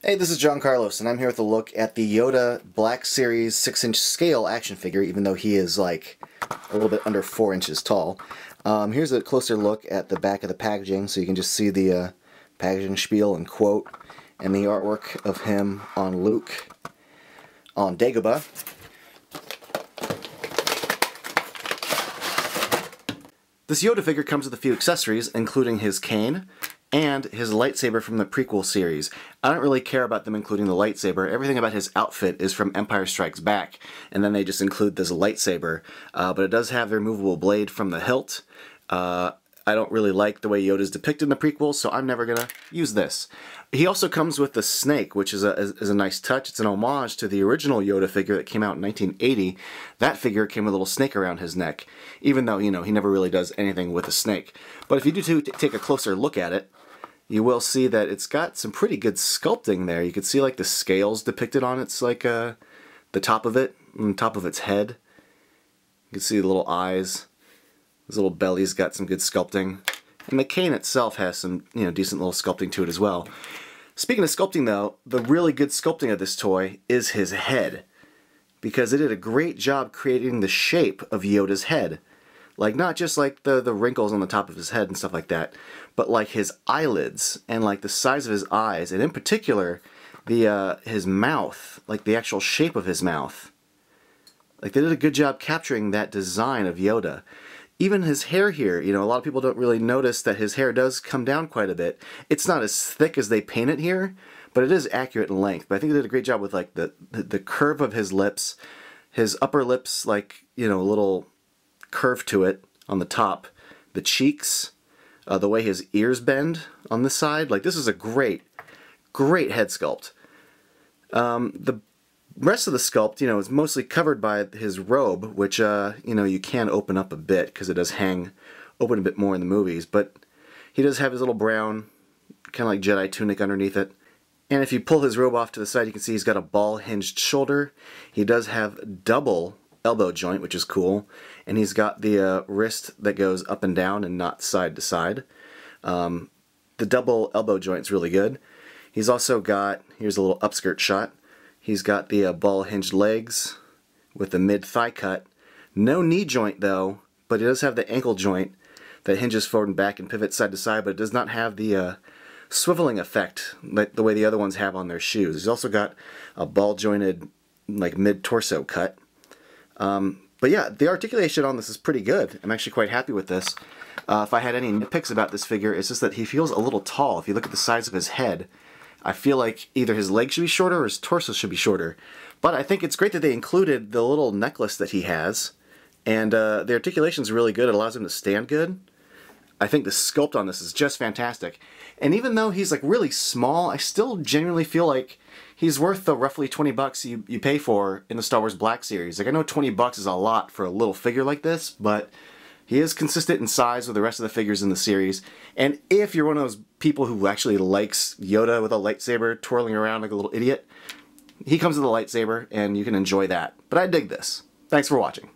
Hey, this is John Carlos, and I'm here with a look at the Yoda Black Series 6-inch scale action figure, even though he is like a little bit under 4 inches tall. Here's a closer look at the back of the packaging, so you can just see the packaging spiel and quote, and the artwork of him on Luke on Dagobah. This Yoda figure comes with a few accessories, including his cane and his lightsaber from the prequel series. I don't really care about them including the lightsaber. Everything about his outfit is from Empire Strikes Back, and then they just include this lightsaber. But it does have the removable blade from the hilt. I don't really like the way Yoda's depicted in the prequels, so I'm never gonna use this. He also comes with the snake, which is a nice touch. It's an homage to the original Yoda figure that came out in 1980. That figure came with a little snake around his neck, even though, you know, he never really does anything with a snake. But if you do take a closer look at it, you will see that it's got some pretty good sculpting there. You can see like the scales depicted on its like the top of it, on the top of its head. You can see the little eyes. His little belly's got some good sculpting. And the cane itself has some, you know, decent little sculpting to it as well. Speaking of sculpting though, the really good sculpting of this toy is his head, because it did a great job creating the shape of Yoda's head. Like, not just like the wrinkles on the top of his head and stuff like that, but like his eyelids and like the size of his eyes, and in particular his mouth, like the actual shape of his mouth. Like, they did a good job capturing that design of Yoda. Even his hair here, you know, a lot of people don't really notice that his hair does come down quite a bit. It's not as thick as they paint it here, but it is accurate in length. But I think they did a great job with like the curve of his lips, his upper lips, like, you know, a little curve to it on the top, the cheeks, the way his ears bend on this side. Like, this is a great head sculpt. The rest of the sculpt, you know, is mostly covered by his robe, which, you know, you can open up a bit because it does hang open a bit more in the movies, but he does have his little brown, kind of like Jedi tunic underneath it. And if you pull his robe off to the side, you can see he's got a ball-hinged shoulder. He does have double elbow joint, which is cool, and he's got the wrist that goes up and down and not side to side. The double elbow joint's really good. He's also got, here's a little upskirt shot, he's got the ball-hinged legs with the mid-thigh cut. No knee joint though, but he does have the ankle joint that hinges forward and back and pivots side to side, but it does not have the swiveling effect like the way the other ones have on their shoes. He's also got a ball-jointed, like, mid-torso cut. But yeah, the articulation on this is pretty good. I'm actually quite happy with this. If I had any nitpicks about this figure, it's just that he feels a little tall. If you look at the size of his head, I feel like either his legs should be shorter or his torso should be shorter. But I think it's great that they included the little necklace that he has. And the articulation is really good. It allows him to stand good. I think the sculpt on this is just fantastic. And even though he's like really small, I still genuinely feel like he's worth the roughly 20 bucks you pay for in the Star Wars Black Series. Like, I know 20 bucks is a lot for a little figure like this, but he is consistent in size with the rest of the figures in the series. And if you're one of those people who actually likes Yoda with a lightsaber twirling around like a little idiot, he comes with a lightsaber and you can enjoy that. But I dig this. Thanks for watching.